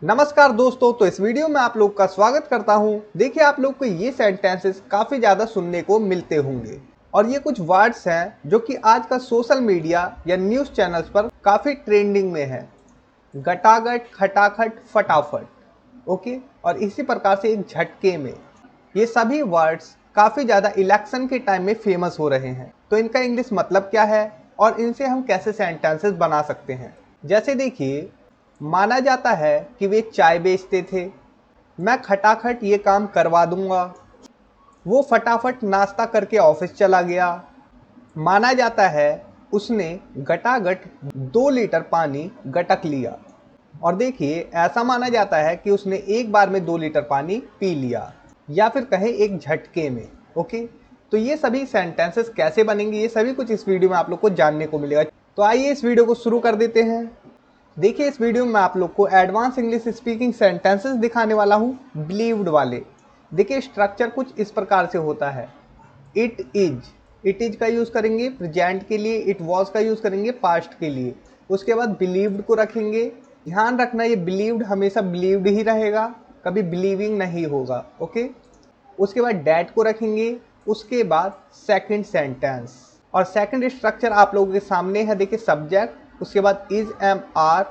नमस्कार दोस्तों, तो इस वीडियो में आप लोग का स्वागत करता हूं। देखिए, आप लोग को ये सेंटेंसेस काफ़ी ज़्यादा सुनने को मिलते होंगे और ये कुछ वर्ड्स हैं जो कि आज का सोशल मीडिया या न्यूज़ चैनल्स पर काफ़ी ट्रेंडिंग में है। गटागट, खटाखट, फटाफट, ओके। और इसी प्रकार से एक झटके में, ये सभी वर्ड्स काफ़ी ज़्यादा इलेक्शन के टाइम में फेमस हो रहे हैं। तो इनका इंग्लिश मतलब क्या है और इनसे हम कैसे सेंटेंसेस बना सकते हैं। जैसे देखिए, माना जाता है कि वे चाय बेचते थे। मैं खटाखट ये काम करवा दूंगा। वो फटाफट नाश्ता करके ऑफिस चला गया। माना जाता है उसने गटागट 2 लीटर पानी गटक लिया। और देखिए, ऐसा माना जाता है कि उसने एक बार में 2 लीटर पानी पी लिया, या फिर कहें एक झटके में। ओके, तो ये सभी सेंटेंसेस कैसे बनेंगे, ये सभी कुछ इस वीडियो में आप लोग को जानने को मिलेगा। तो आइए इस वीडियो को शुरू कर देते हैं। देखिए, इस वीडियो में मैं आप लोग को एडवांस इंग्लिश स्पीकिंग सेंटेंसेस दिखाने वाला हूँ, बिलीव्ड वाले। देखिए, स्ट्रक्चर कुछ इस प्रकार से होता है। इट इज का यूज़ करेंगे प्रेजेंट के लिए, इट वॉज का यूज़ करेंगे पास्ट के लिए। उसके बाद बिलीव्ड को रखेंगे। ध्यान रखना, ये बिलीव्ड हमेशा बिलीव्ड ही रहेगा, कभी बिलीविंग नहीं होगा। ओके। उसके बाद डैट को रखेंगे। उसके बाद सेकंड सेंटेंस, और सेकंड स्ट्रक्चर आप लोगों के सामने है। देखिए, सब्जेक्ट, उसके बाद इज एम आर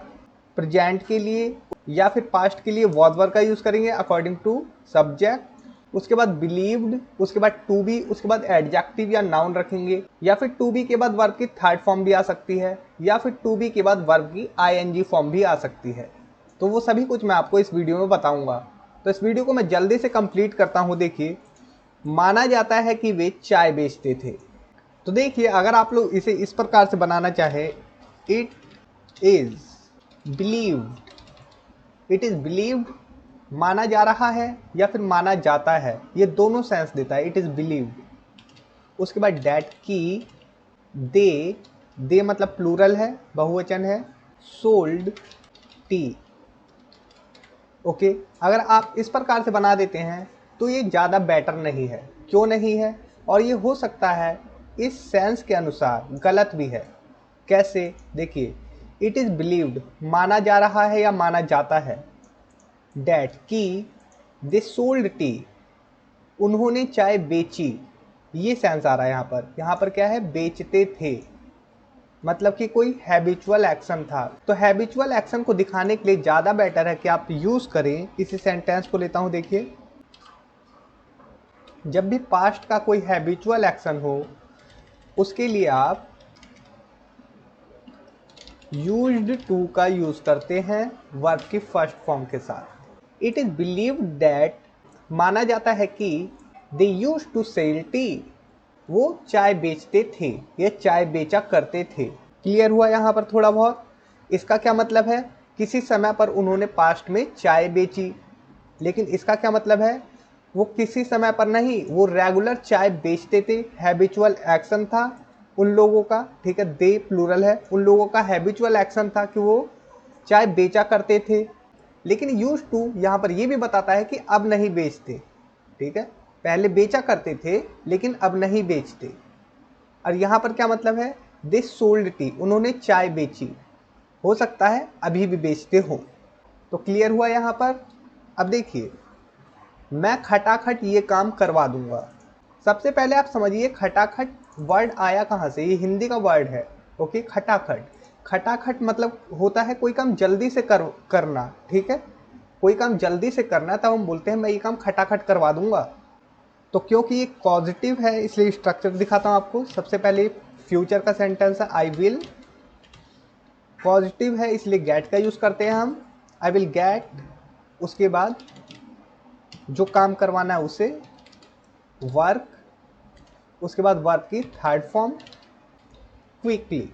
प्रेजेंट के लिए, या फिर पास्ट के लिए वॉज वर का यूज़ करेंगे अकॉर्डिंग टू सब्जेक्ट। उसके बाद बिलीव्ड, उसके बाद टू बी, उसके बाद एडजेक्टिव या नाउन रखेंगे, या फिर टू बी के बाद वर्ब की थर्ड फॉर्म भी आ सकती है, या फिर टू बी के बाद वर्ब की आईएनजी फॉर्म भी आ सकती है। तो वो सभी कुछ मैं आपको इस वीडियो में बताऊंगा। तो इस वीडियो को मैं जल्दी से कंप्लीट करता हूँ। देखिए, माना जाता है कि वे चाय बेचते थे। तो देखिए, अगर आप लोग इसे इस प्रकार से बनाना चाहे, it is believed, it is believed माना जा रहा है या फिर माना जाता है, ये दोनों सेंस देता है। It is believed. उसके बाद डैट की, दे, दे मतलब प्लूरल है, बहुवचन है। Sold T. ओके, अगर आप इस प्रकार से बना देते हैं तो ये ज़्यादा बेटर नहीं है। क्यों नहीं है? और ये हो सकता है इस सेंस के अनुसार गलत भी है। कैसे? देखिए, इट इज़ बिलीव्ड माना जा रहा है या माना जाता है डैट की दे सोल्ड टी, उन्होंने चाय बेची। ये सेंस आ रहा है यहाँ पर। यहाँ पर क्या है? बेचते थे, मतलब कि कोई हैबिचुअल एक्शन था। तो हैबिचुअल एक्शन को दिखाने के लिए ज़्यादा बेटर है कि आप यूज़ करें, इसी सेंटेंस को लेता हूँ। देखिए, जब भी पास्ट का कोई हैबिचुअल एक्शन हो, उसके लिए आप यूज्ड टू का यूज़ करते हैं वर्ब की फर्स्ट फॉर्म के साथ। इट इज़ बिलीव्ड दैट, माना जाता है कि दे यूज टू सेल टी, वो चाय बेचते थे या चाय बेचा करते थे। क्लियर हुआ यहाँ पर थोड़ा बहुत? इसका क्या मतलब है? किसी समय पर उन्होंने पास्ट में चाय बेची। लेकिन इसका क्या मतलब है? वो किसी समय पर नहीं, वो रेगुलर चाय बेचते थे। हैबिचुअल एक्शन था उन लोगों का, ठीक है, दे प्लूरल है, उन लोगों का हैबिचुअल एक्शन था कि वो चाय बेचा करते थे। लेकिन यूज टू यहाँ पर ये भी बताता है कि अब नहीं बेचते, ठीक है। पहले बेचा करते थे लेकिन अब नहीं बेचते। और यहाँ पर क्या मतलब है? दे सोल्ड टी, उन्होंने चाय बेची। हो सकता है अभी भी बेचते हो। तो क्लियर हुआ यहाँ पर? अब देखिए, मैं खटाखट ये काम करवा दूंगा। सबसे पहले आप समझिए, खटाखट वर्ड आया कहाँ से? ये हिंदी का वर्ड है। ओके, खटाखट, खटाखट मतलब होता है कोई काम जल्दी से करना, ठीक है। कोई काम जल्दी से करना, तब हम बोलते हैं मैं ये काम खटाखट करवा दूंगा। तो क्योंकि ये पॉजिटिव है, इसलिए स्ट्रक्चर दिखाता हूँ आपको। सबसे पहले फ्यूचर का सेंटेंस है आई विल, पॉजिटिव है इसलिए गेट का यूज़ करते हैं हम। आई विल गेट, उसके बाद जो काम करवाना है उसे, वर्क, उसके बाद वर्क की third form quickly.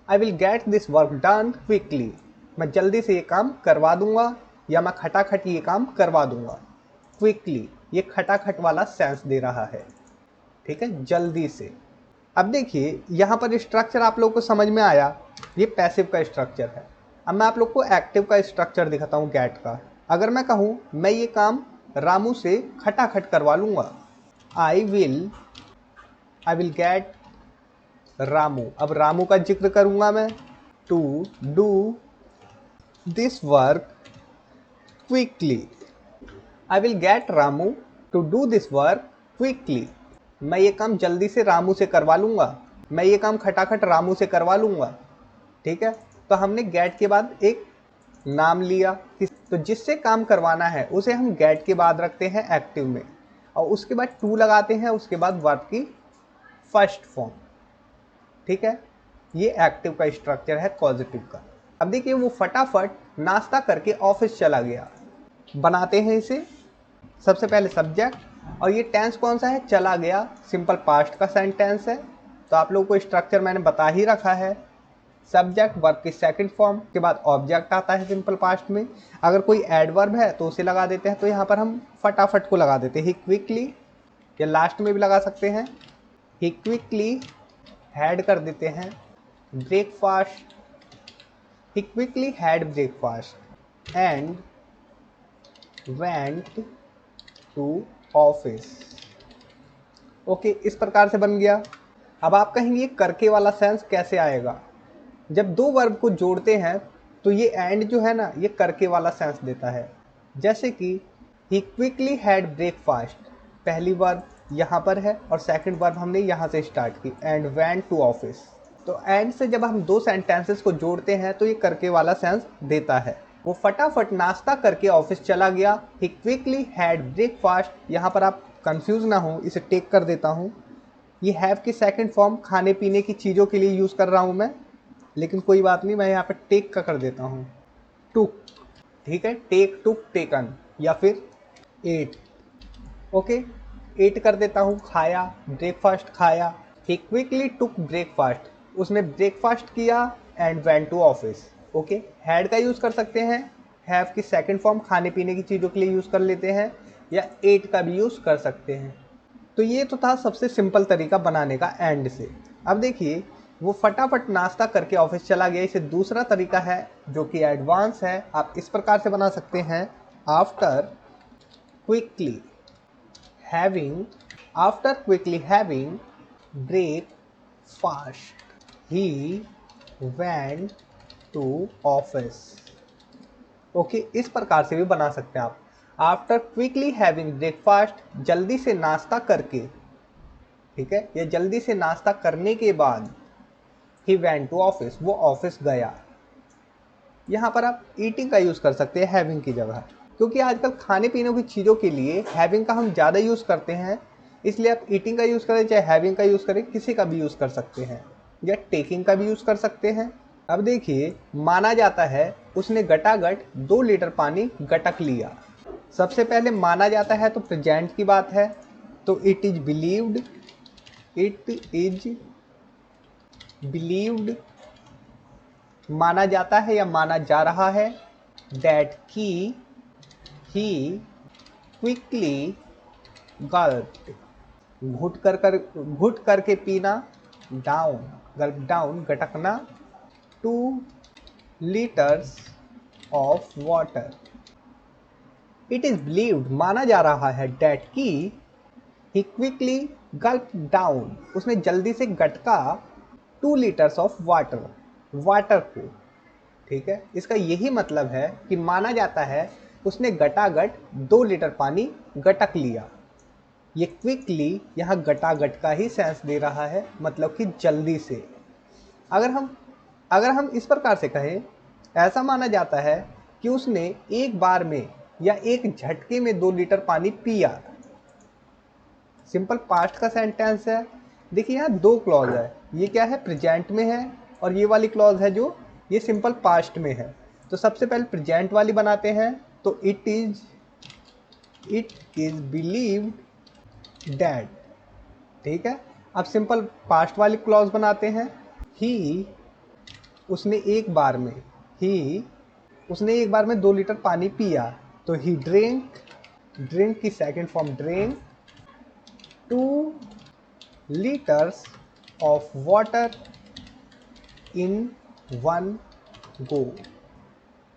I will get this work done quickly, मैं जल्दी से ये काम करवा दूंगा या मैं खटाखट ये काम करवा दूंगा। क्विकली, ये खटाखट वाला सेंस दे रहा है, ठीक है, जल्दी से। अब देखिए, यहाँ पर स्ट्रक्चर आप लोग को समझ में आया, ये पैसिव का स्ट्रक्चर है। अब मैं आप लोग को एक्टिव का स्ट्रक्चर दिखाता हूँ, गेट का। अगर मैं कहूँ मैं ये काम रामू से खटाखट करवा लूँगा, आई विल गेट रामू। अब रामू का जिक्र करूँगा मैं, to do this work quickly. I will get Ramu to do this work quickly. मैं ये काम जल्दी से रामू से करवा लूँगा, मैं ये काम खटाखट रामू से करवा लूँगा। ठीक है, तो हमने गेट के बाद एक नाम लिया, तो जिससे काम करवाना है उसे हम गेट के बाद रखते हैं एक्टिव में, और उसके बाद टू लगाते हैं, उसके बाद वर्ब की फर्स्ट फॉर्म। ठीक है, ये एक्टिव का स्ट्रक्चर है पॉजिटिव का। अब देखिए वो फटाफट नाश्ता करके ऑफिस चला गया। बनाते हैं इसे, सबसे पहले सब्जेक्ट, और ये टेंस कौन सा है, चला गया, सिंपल पास्ट का सेंटेंस है, तो आप लोगों को स्ट्रक्चर मैंने बता ही रखा है। सब्जेक्ट वर्ब की सेकंड फॉर्म के बाद ऑब्जेक्ट आता है सिंपल पास्ट में। अगर कोई एडवर्ब है तो उसे लगा देते हैं, तो यहाँ पर हम फटाफट को लगा देते हैं ही क्विकली, या लास्ट में भी लगा सकते हैं। ही क्विकली हैड कर देते हैं breakfast, he quickly had breakfast and went to office. Okay, इस प्रकार से बन गया। अब आप कहेंगे करके वाला सेंस कैसे आएगा। जब दो वर्ब को जोड़ते हैं तो ये एंड जो है ना, ये करके वाला सेंस देता है। जैसे कि ही क्विकली हैड ब्रेकफास्ट, पहली वर्ब यहाँ पर है और सेकंड वर्ब हमने यहाँ से स्टार्ट की, एंड वेंट टू ऑफिस। तो एंड से जब हम दो सेंटेंसेस को जोड़ते हैं तो ये करके वाला सेंस देता है। वो फटाफट नाश्ता करके ऑफिस चला गया, ही क्विकली हैड ब्रेकफास्ट। यहाँ पर आप कंफ्यूज ना हो, इसे टेक कर देता हूँ। ये हैव की सेकंड फॉर्म खाने पीने की चीज़ों के लिए यूज़ कर रहा हूँ मैं, लेकिन कोई बात नहीं, मैं यहाँ पे टेक का कर देता हूँ, टुक। ठीक है, टेक, टुक, टेकन, या फिर एट। ओके, एट कर देता हूँ, खाया, ब्रेकफास्ट खाया। ही क्विकली टुक ब्रेकफास्ट, उसने ब्रेकफास्ट किया and went to office. Okay, had का यूज़ कर सकते हैं, हैव की सेकंड फॉर्म खाने पीने की चीज़ों के लिए यूज़ कर लेते हैं, या एट का भी यूज़ कर सकते हैं। तो ये तो था सबसे सिंपल तरीका बनाने का एंड से। अब देखिए वो फटाफट नाश्ता करके ऑफिस चला गया, इसे दूसरा तरीका है जो कि एडवांस है। आप इस प्रकार से बना सकते हैं, after quickly having, after quickly having breakfast he went to office. Okay, इस प्रकार से भी बना सकते हैं आप, आफ्टर क्विकली हैविंग ब्रेकफास्ट, जल्दी से नाश्ता करके। ठीक है, या जल्दी से नाश्ता करने के बाद ही वेंट टू ऑफिस, वो ऑफिस गया। यहाँ पर आप ईटिंग का यूज़ कर सकते हैं हैविंग की जगह, क्योंकि आजकल खाने पीने की चीज़ों के लिए हैविंग का हम ज़्यादा यूज़ करते हैं, इसलिए आप ईटिंग का यूज़ करें चाहे हैविंग का यूज़ करें, किसी का भी यूज़ कर सकते हैं, या टेकिंग का भी यूज़ कर सकते हैं। अब देखिए माना जाता है उसने गटागट 2 लीटर पानी गटक लिया। सबसे पहले माना जाता है तो प्रेजेंट की बात है, तो it is believed, it is believed माना जाता है या माना जा रहा है, दैट की ही क्विकली गल्प्ड, घुट करके पीना, डाउन, गल्प डाउन गटकना, 2 litres of water. It is believed माना जा रहा है, दैट की ही क्विकली गल्प डाउन, उसने जल्दी से gatka 2 litres of water, water को। ठीक है, इसका यही मतलब है कि माना जाता है उसने गटागट 2 लीटर पानी गटक लिया। ये क्विकली यहाँ गटागट का ही सेंस दे रहा है, मतलब कि जल्दी से। अगर हम इस प्रकार से कहें, ऐसा माना जाता है कि उसने एक बार में या एक झटके में 2 लीटर पानी पिया। सिंपल पास्ट का सेंटेंस है। देखिए यहाँ 2 क्लॉज है, ये क्या है, प्रेजेंट में है, और ये वाली क्लॉज है जो ये सिंपल पास्ट में है। तो सबसे पहले प्रेजेंट वाली बनाते हैं, तो इट इज बिलीव्ड दैट। ठीक है, अब सिंपल पास्ट वाली क्लॉज बनाते हैं, ही उसने एक बार में 2 लीटर पानी पिया, तो ही ड्रिंक की second form drink 2 litres of water in one go.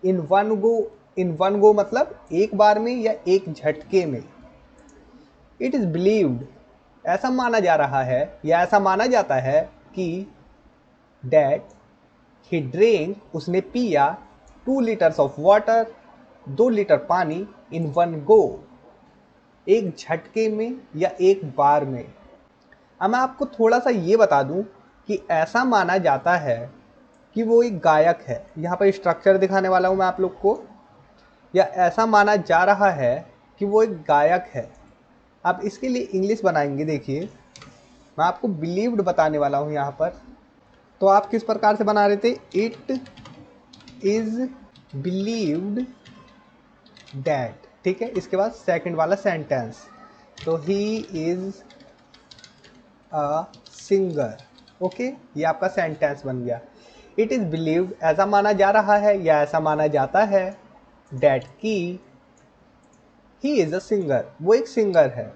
In one go मतलब एक बार में या एक झटके में। इट इज बिलीव्ड ऐसा माना जा रहा है या ऐसा माना जाता है कि दैट ही ड्रिंक उसने पिया 2 लीटर्स ऑफ वाटर 2 लीटर पानी इन वन गो, एक झटके में या एक बार में। अब मैं आपको थोड़ा सा ये बता दूं कि ऐसा माना जाता है कि वो एक गायक है। यहाँ पर स्ट्रक्चर दिखाने वाला हूँ मैं आप लोग को। या ऐसा माना जा रहा है कि वो एक गायक है। आप इसके लिए इंग्लिश बनाएंगे। देखिए, मैं आपको बिलीव्ड बताने वाला हूँ यहाँ पर। तो आप किस प्रकार से बना रहे थे? It is believed that. ठीक है, इसके बाद सेकंड वाला सेंटेंस, तो he is a singer. Okay, ये आपका सेंटेंस बन गया। इट इज बिलीव्ड, ऐसा माना जा रहा है या ऐसा माना जाता है, दैट की ही इज अ सिंगर, वो एक सिंगर है।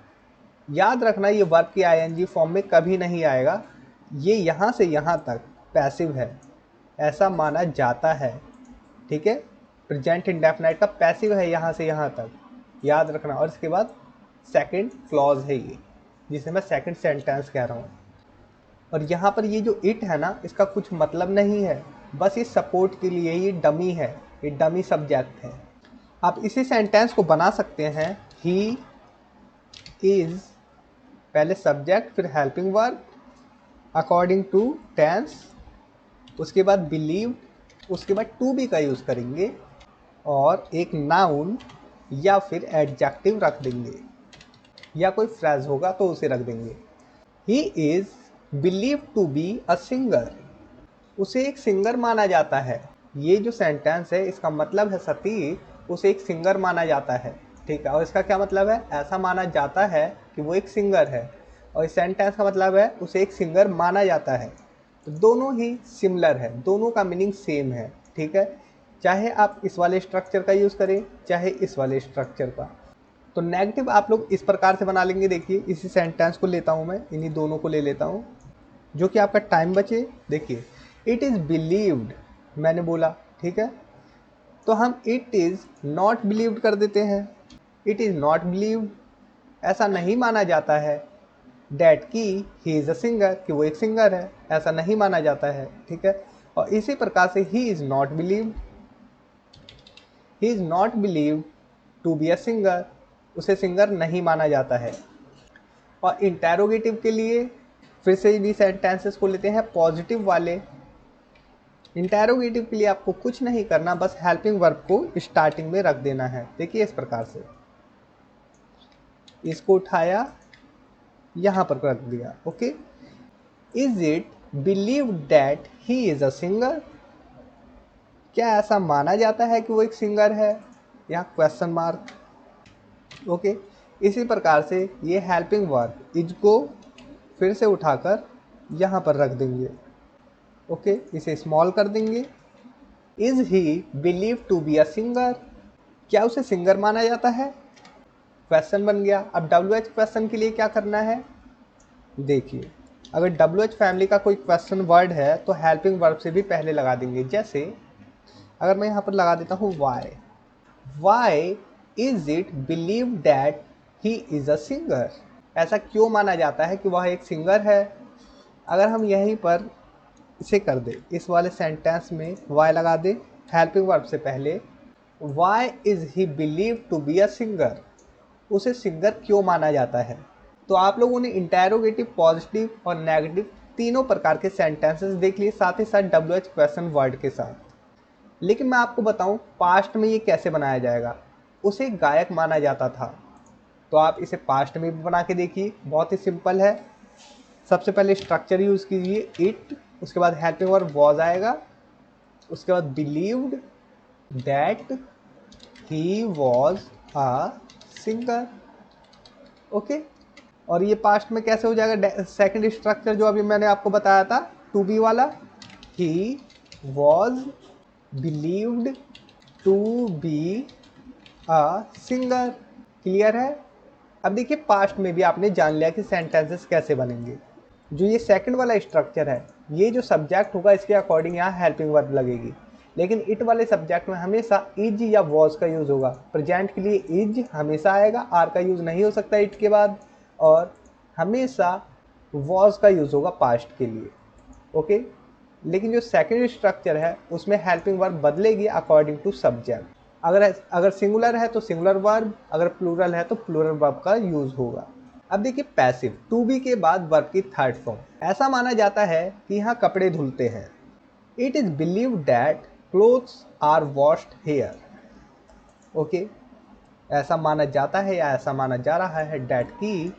याद रखना, ये वर्ब की आईएनजी फॉर्म में कभी नहीं आएगा। ये यहाँ से यहाँ तक पैसिव है, ऐसा माना जाता है। ठीक है, प्रेजेंट इंडेफिनाइट का पैसिव है यहाँ से यहाँ तक, याद रखना। और इसके बाद सेकंड क्लॉज है ये, जिसे मैं सेकंड सेंटेंस कह रहा हूँ। और यहाँ पर ये जो इट है ना, इसका कुछ मतलब नहीं है, बस ये सपोर्ट के लिए, ये डमी है, ये डमी सब्जेक्ट है। आप इसी सेंटेंस को बना सकते हैं, ही इज, पहले सब्जेक्ट फिर helping verb according to tense, उसके बाद बिलीव, उसके बाद टू बी का यूज़ करेंगे और एक नाउन या फिर एडजेक्टिव रख देंगे, या कोई फ्रेज होगा तो उसे रख देंगे। He is believe to be a singer, उसे एक सिंगर माना जाता है। ये जो सेंटेंस है इसका मतलब है सतीश उसे एक सिंगर माना जाता है। ठीक है, और इसका क्या मतलब है? ऐसा माना जाता है कि वो एक सिंगर है। और इस सेंटेंस का मतलब है उसे एक सिंगर माना जाता है। तो दोनों ही सिमिलर है, दोनों का मीनिंग सेम है। ठीक है, चाहे आप इस वाले स्ट्रक्चर का यूज़ करें चाहे इस वाले स्ट्रक्चर का। तो नेगेटिव आप लोग इस प्रकार से बना लेंगे। देखिए, इसी सेंटेंस को लेता हूँ मैं, इन्हीं दोनों को ले लेता हूँ जो कि आपका टाइम बचे। देखिए, इट इज़ बिलीव्ड मैंने बोला, ठीक है, तो हम इट इज़ नॉट बिलीव्ड कर देते हैं। इट इज़ नॉट बिलीव्ड, ऐसा नहीं माना जाता है, डैट की ही इज़ अ सिंगर, कि वो एक सिंगर है, ऐसा नहीं माना जाता है। ठीक है, और इसी प्रकार से he is not believed, he is not believed to be a singer, उसे सिंगर नहीं माना जाता है। और इंटेरोगेटिव के लिए फिर से भी सेंटेंसेस को लेते हैं पॉजिटिव वाले। इंटेरोगेटिव के लिए आपको कुछ नहीं करना, बस हेल्पिंग वर्ब को स्टार्टिंग में रख देना है। देखिए इस प्रकार से, इसको उठाया यहाँ पर रख दिया। Okay, is it believe that he is a singer, क्या ऐसा माना जाता है कि वो एक सिंगर है, यहाँ क्वेश्चन मार्क। ओके, इसी प्रकार से ये हेल्पिंग वर्ब इज को फिर से उठाकर यहाँ पर रख देंगे। ओके, इसे स्मॉल कर देंगे। Is he believe to be a singer, क्या उसे सिंगर माना जाता है, क्वेश्चन बन गया। अब WH क्वेश्चन के लिए क्या करना है? देखिए, अगर WH फैमिली का कोई क्वेश्चन वर्ड है तो हेल्पिंग वर्ब से भी पहले लगा देंगे। जैसे अगर मैं यहाँ पर लगा देता हूँ why, why is it believe that he is a singer, ऐसा क्यों माना जाता है कि वह एक सिंगर है। अगर हम यहीं पर इसे कर दे, इस वाले सेंटेंस में वाई लगा दे हेल्पिंग वर्ब से पहले, why is he believe to be a singer, उसे सिंगर क्यों माना जाता है। तो आप लोगों ने इंटेरोगेटिव, पॉजिटिव और नेगेटिव तीनों प्रकार के सेंटेंसेस देख लिए, साथ ही साथ WH क्वेश्चन वर्ड के साथ। लेकिन मैं आपको बताऊं पास्ट में ये कैसे बनाया जाएगा। उसे गायक माना जाता था, तो आप इसे पास्ट में भी बना के देखिए, बहुत ही सिंपल है। सबसे पहले स्ट्रक्चर यूज़ कीजिए इट, उसके बाद हेल्पिंग वर्ब वॉज आएगा, उसके बाद believed that he was a singer. Okay, और ये पास्ट में कैसे हो जाएगा? सेकंड स्ट्रक्चर जो अभी मैंने आपको बताया था टू बी वाला, he was believed to be a singer. Clear है? अब देखिए, पास्ट में भी आपने जान लिया कि सेंटेंसेस कैसे बनेंगे। जो ये सेकंड वाला स्ट्रक्चर है, ये जो सब्जेक्ट होगा इसके अकॉर्डिंग यहाँ हेल्पिंग वर्ब लगेगी। लेकिन इट वाले सब्जेक्ट में हमेशा इज या वॉज का यूज़ होगा। प्रेजेंट के लिए इज हमेशा आएगा, आर का यूज़ नहीं हो सकता इट के बाद, और हमेशा वॉज का यूज़ होगा पास्ट के लिए। ओके, लेकिन जो सेकंड स्ट्रक्चर है उसमें हेल्पिंग वर्ब बदलेगी अकॉर्डिंग टू सब्जेक्ट। अगर अगर सिंगुलर है तो सिंगुलर वर्ब, अगर प्लूरल है तो प्लूरल वर्ब का यूज होगा। अब देखिए पैसिव, टू बी के बाद वर्ब की थर्ड फॉर्म। ऐसा माना जाता है कि यहाँ कपड़े धुलते हैं। It is believe that clothes are washed here. Okay, ऐसा माना जाता है या ऐसा माना जा रहा है डैट की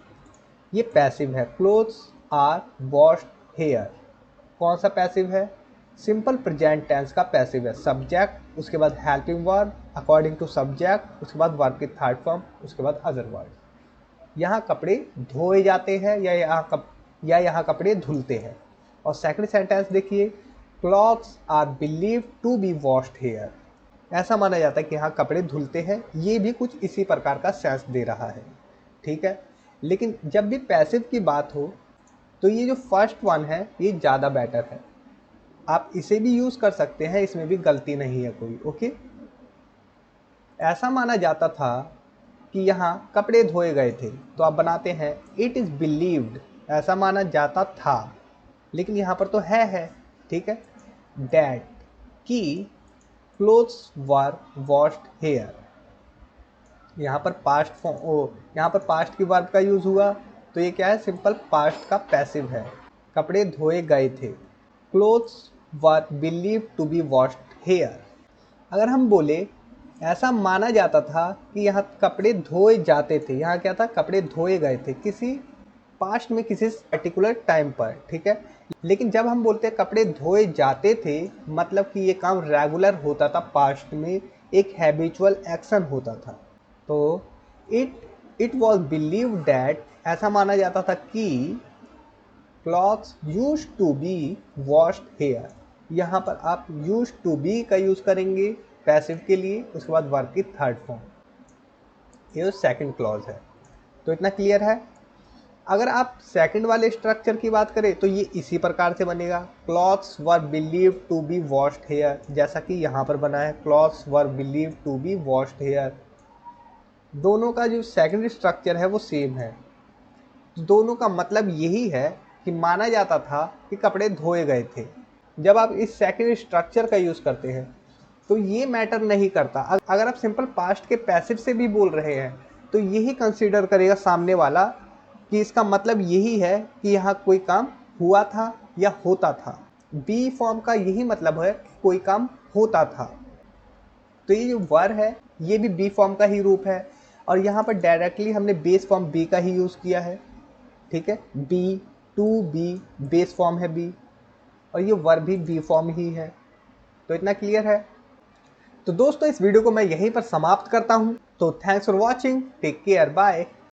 ये पैसिव है, क्लोथ्स आर वॉश्ड हेयर। कौन सा पैसिव है? सिंपल प्रेजेंट टेंस का पैसिव है। सब्जेक्ट, उसके बाद helping verb, according to subject, उसके बाद वर्ब की थर्ड फॉर्म, उसके बाद अदर वर्ड। यहाँ कपड़े धोए जाते हैं या यहाँ कपड़े धुलते हैं। और सेकंड सेंटेंस देखिए, clothes are believe to be washed here. ऐसा माना जाता है कि यहाँ कपड़े धुलते हैं। ये भी कुछ इसी प्रकार का सेंस दे रहा है, ठीक है। लेकिन जब भी पैसिव की बात हो तो ये जो फर्स्ट वन है ये ज़्यादा बेटर है। आप इसे भी यूज़ कर सकते हैं, इसमें भी गलती नहीं है कोई। ओके, ऐसा माना जाता था कि यहाँ कपड़े धोए गए थे, तो आप बनाते हैं इट इज़ बिलीव्ड। ऐसा माना जाता था, लेकिन यहाँ पर तो है, ठीक है, डैट कि क्लोथ्स वर वॉश्ड हेयर। यहाँ पर पास्ट की वर्ब का यूज़ हुआ, तो ये क्या है? सिंपल पास्ट का पैसिव है। कपड़े धोए गए थे, clothes were believe to be washed here. अगर हम बोले ऐसा माना जाता था कि यहाँ कपड़े धोए जाते थे, यहाँ क्या था? कपड़े धोए गए थे किसी पास्ट में, किसी पर्टिकुलर टाइम पर, ठीक है। लेकिन जब हम बोलते हैं कपड़े धोए जाते थे, मतलब कि ये काम रेगुलर होता था, पास्ट में एक हैबिचुअल एक्शन होता था। तो इट वॉज बिलीव डैट, ऐसा माना जाता था कि clothes use to be washed here. यहाँ पर आप यूज टू बी का यूज़ करेंगे पैसिव के लिए, उसके बाद वर्ब की थर्ड फॉर्म। ये सेकंड क्लॉज है। तो इतना क्लियर है। अगर आप सेकंड वाले स्ट्रक्चर की बात करें तो ये इसी प्रकार से बनेगा, clothes were believe to be washed here, जैसा कि यहाँ पर बना है, clothes were believe to be washed here. दोनों का जो सेकंड स्ट्रक्चर है वो सेम है। दोनों का मतलब यही है कि माना जाता था कि कपड़े धोए गए थे। जब आप इस सेकंड स्ट्रक्चर का यूज़ करते हैं तो ये मैटर नहीं करता। अगर आप सिंपल पास्ट के पैसिव से भी बोल रहे हैं तो यही कंसीडर करेगा सामने वाला कि इसका मतलब यही है कि यहाँ कोई काम हुआ था या होता था। बी फॉर्म का यही मतलब है कि कोई काम होता था। तो ये जो वर है ये भी बी फॉर्म का ही रूप है, और यहाँ पर डायरेक्टली हमने बेस फॉर्म बी का ही यूज़ किया है, ठीक है। Be, to be, base form है बी, और ये वर भी बी फॉर्म ही है। तो इतना क्लियर है। तो दोस्तों इस वीडियो को मैं यहीं पर समाप्त करता हूँ। तो thanks for watching, take care, bye.